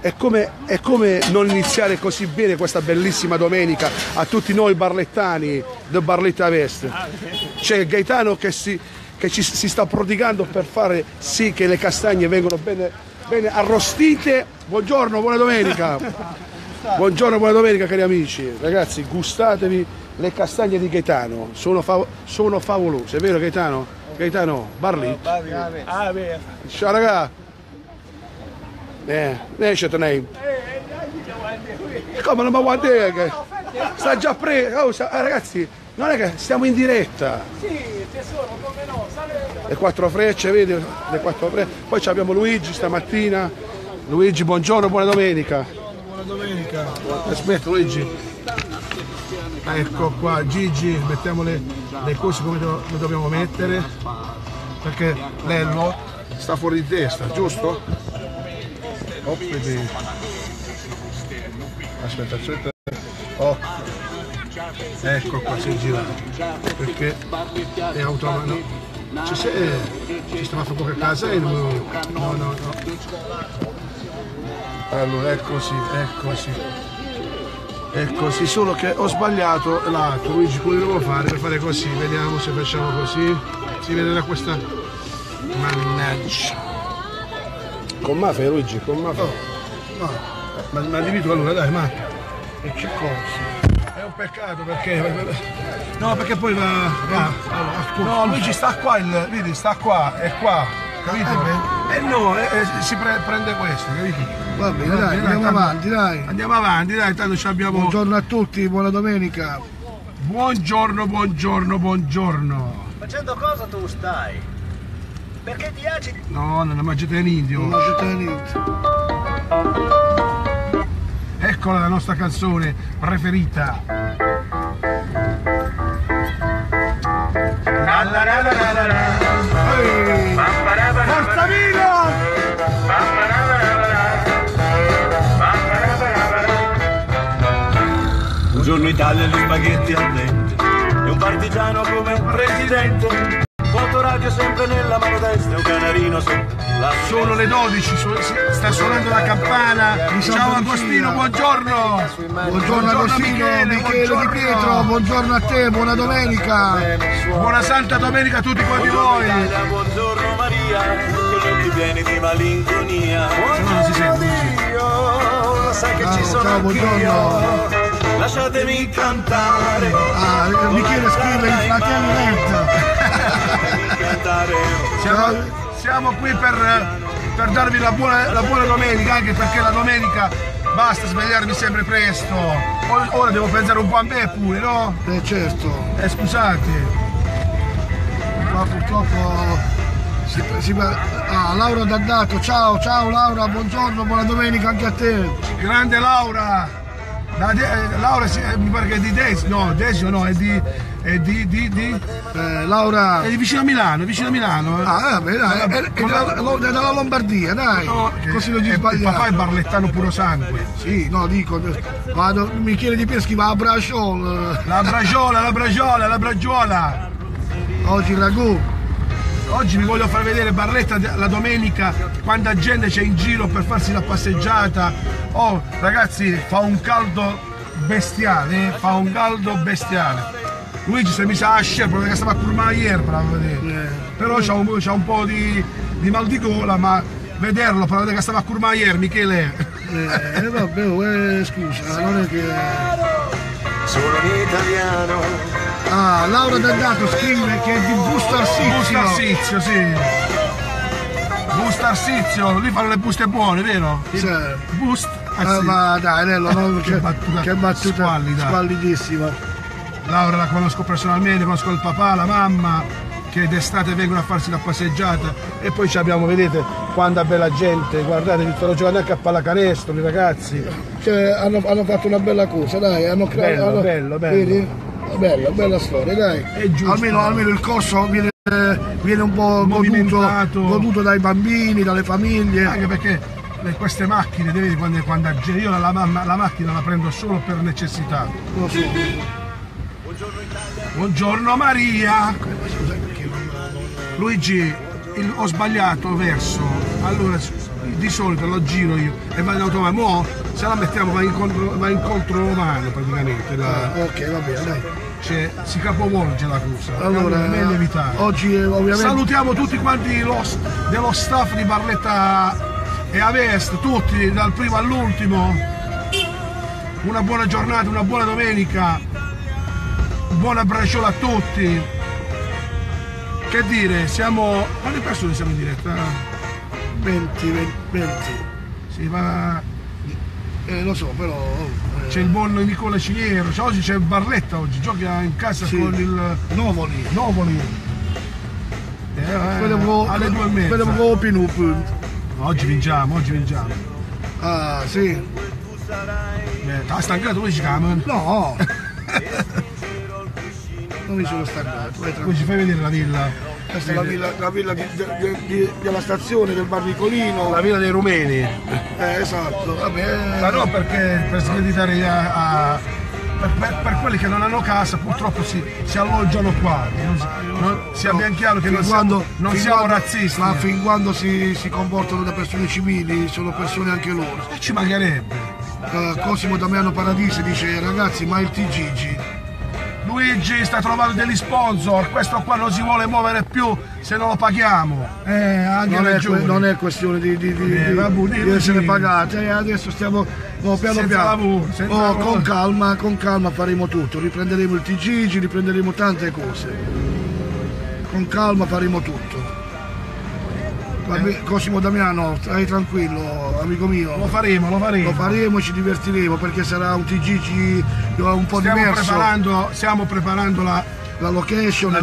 è come non iniziare così bene questa bellissima domenica a tutti noi barlettani del Barletta Vest. C'è Gaetano che si sta prodigando per fare sì che le castagne vengano bene arrostite. Buongiorno, buona domenica. Buongiorno, buona domenica cari amici. Ragazzi, gustatevi le castagne di Gaetano, sono favolose, è vero Gaetano? Gaetano, Barli? Ciao raga. C'è te ne. Come non mi guardi? Sta già preso. Ragazzi, non è che stiamo in diretta. Sì, tesoro, come no? Le 4 frecce, vedi? Le 4 frecce. Poi abbiamo Luigi stamattina. Luigi, buongiorno, buona domenica. Buona domenica. Aspetta Luigi. Ecco qua, Gigi, mettiamo le cose come le dobbiamo mettere. Perché Lello sta fuori di testa, giusto? Aspetta. Oh. Ecco qua, si è girato. Perché è automatico. Ci stiamo a fare qualche casa? No. Allora, è così, solo che ho sbagliato l'altro. Luigi, come devo fare per fare così? Vediamo se facciamo così. Si vede da questa. Mannaggia. Con mafia Luigi, con mafia. No. Ma dimmi tu allora, dai, ma. E che cosa? È un peccato perché. No, perché poi va. No, Luigi sta qua, vedi, sta qua, è qua, capito? No, si prende questo, capito? Va bene, dai, andiamo avanti, dai. Andiamo avanti, dai, tanto ci abbiamo. Buongiorno a tutti, buona domenica. Buongiorno. Facendo cosa tu stai? Perché ti agiti? No, non mangiate in indio. Non mangiate niente. Eccola la nostra canzone preferita. Forza Milan! Un giorno Italia gli spaghetti al dente e un partigiano come un presidente. Fotoradio sempre nella mano destra, un canarino sotto la. Sono le 12, sta suonando la campana. Ciao Agostino, buongiorno. Buongiorno Agostino, Michele Di Pietro, buongiorno a te, buona domenica. Buona Santa Domenica a tutti quanti voi. Buongiorno Maria, che non ti vieni di malinconia. Non si sente. Lo sai che ci sono buongiorno. Lasciatemi cantare. Michele scrive in fratelli Siamo qui per darvi la buona domenica, anche perché la domenica basta svegliarmi sempre presto. Ora devo pensare un po' a me pure, no? Certo. Scusate. Ma purtroppo Laura D'Addato, ciao Laura, buongiorno, buona domenica anche a te. Grande Laura. Laura mi pare che è di Desio, è di Laura è di vicino a Milano, vabbè, dai, è dalla Lombardia, dai, no, così non ci sbagliamo. Il papà è barlettano puro sangue. Sì, no, dico, vado, Michele Di Peschi va a Braciola. La bragiola. Oggi ragù. Oggi vi voglio far vedere Barletta la domenica, quanta gente c'è in giro per farsi la passeggiata. Oh ragazzi, fa un caldo bestiale. Luigi se mi sa a scerpa perché stava a curmare ieri per vedere. Però c'ha un po' di mal di gola, ma vederlo per vedere che stava a curmare ieri, Michele. Vabbè, scusa, non è che. Sono un italiano. Laura D'Addato scrive che è di Busto Arsizio. Sì. Busto Arsizio, lì fanno le buste buone, vero? Sì. Busto ma dai, Nello, no, che battuta squallidissima. Laura la conosco personalmente, conosco il papà, la mamma, che d'estate vengono a farsi la passeggiata. E poi abbiamo, vedete, quanta bella gente, guardate, vi stanno giocando anche a pallacanestro i ragazzi. Cioè, hanno fatto una bella cosa, dai, bello. Vedi? Bella storia, dai. Almeno il corso viene un po' goduto dai bambini, dalle famiglie. Anche perché queste macchine, vedi, quando io la macchina la prendo solo per necessità. Lo so. Buongiorno Maria. Luigi, ho sbagliato verso. Allora, di solito lo giro io e vado in automatico, mo se la mettiamo va incontro umano praticamente. Ok, va bene, dai. Cioè, si capovolge la cosa. Allora, è meglio evitare. Oggi ovviamente salutiamo tutti quanti dello staff di Barletta e Avest, tutti, dal primo all'ultimo. Una buona giornata, una buona domenica, un buon abbraccio a tutti. Che dire, siamo... Quante persone siamo in diretta? 20. Si va... Lo so, però... C'è il buon Nicola Ciniero, cioè, oggi c'è Barletta, oggi gioca in casa sì, con il... Novoli. Alle 2:30. Vedevo Pinupun. Oggi vinciamo. Ah, sì. T'ha stancato, come ci chiamano? No. Non mi sono stancato. Poi ci fai vedere la villa. Questa è la villa della stazione del Bar Nicolino. La villa dei rumeni. Esatto, vabbè. Ma no, perché per screditare per quelli che non hanno casa purtroppo si alloggiano qua. Sia ben chiaro che non siamo razzisti. Ma fin quando si comportano da persone civili, sono persone anche loro. E ci mancherebbe. Cosimo Damiano Paradisi dice: ragazzi, ma il TGG? Luigi sta trovando degli sponsor, questo qua non si vuole muovere più se non lo paghiamo. Non è questione di essere pagati, adesso stiamo piano. Con calma faremo tutto, riprenderemo il TGG, riprenderemo tante cose. Con calma faremo tutto. Cosimo Damiano, stai tranquillo, amico mio. Lo faremo E ci divertiremo perché sarà un TGG un po' diverso. Stiamo preparando la location,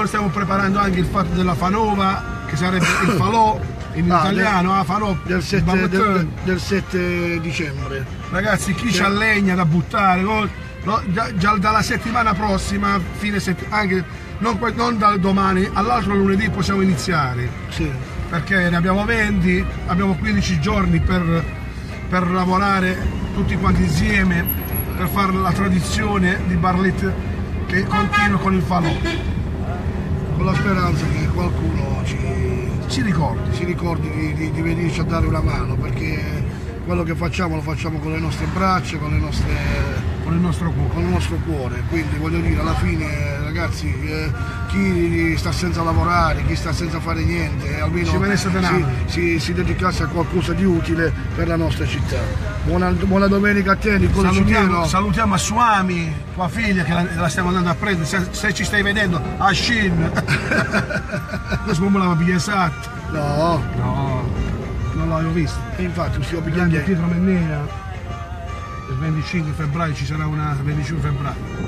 stiamo preparando anche il fatto della Fanova, che sarebbe il falò in italiano, falò del 7 dicembre. Ragazzi, chi c'ha legna da buttare, già dalla settimana prossima, anche non da domani, all'altro lunedì possiamo iniziare. Sì. Perché ne abbiamo 20, abbiamo 15 giorni per lavorare tutti quanti insieme, per fare la tradizione di Barletta che continua con il falò. Con la speranza che qualcuno ci ricordi di venirci a dare una mano, perché quello che facciamo lo facciamo con le nostre braccia, con il nostro cuore. Quindi voglio dire, alla fine ragazzi, chi sta senza lavorare, chi sta senza fare niente, almeno si dedicasse a qualcosa di utile per la nostra città. Buona domenica a te, Nicola Ciniero. Salutiamo a Suami, tua figlia, che la stiamo andando a prendere, se ci stai vedendo, a Shin. Questo non me l'aveva pigliato. No, non l'avevo visto. E infatti stiamo pigliando Pietro Mennea. Il 25 febbraio ci sarà una 25 febbraio.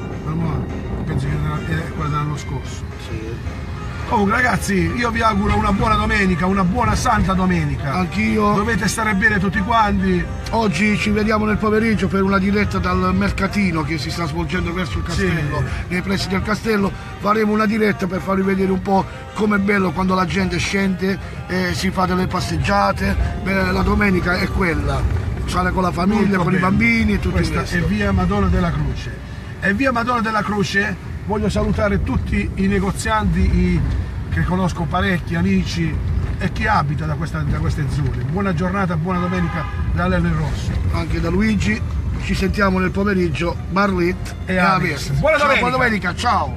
Penso che è quella dell'anno scorso. Sì. Comunque ragazzi, io vi auguro una buona domenica, una buona santa domenica. Anch'io. Dovete stare bene tutti quanti. Oggi ci vediamo nel pomeriggio per una diretta dal mercatino che si sta svolgendo verso il castello, sì, nei pressi del castello. Faremo una diretta per farvi vedere un po' com'è bello quando la gente scende e si fa delle passeggiate. La domenica è quella, stare con la famiglia, con i bambini e tutto il resto. Questa è via Madonna della Croce. E via Madonna della Croce voglio salutare tutti i negozianti che conosco, parecchi amici, e chi abita da queste zone. Buona giornata, buona domenica da Lello il Rosso. Anche da Luigi, ci sentiamo nel pomeriggio, Barletta e Avest. Buona domenica! Buona domenica, ciao!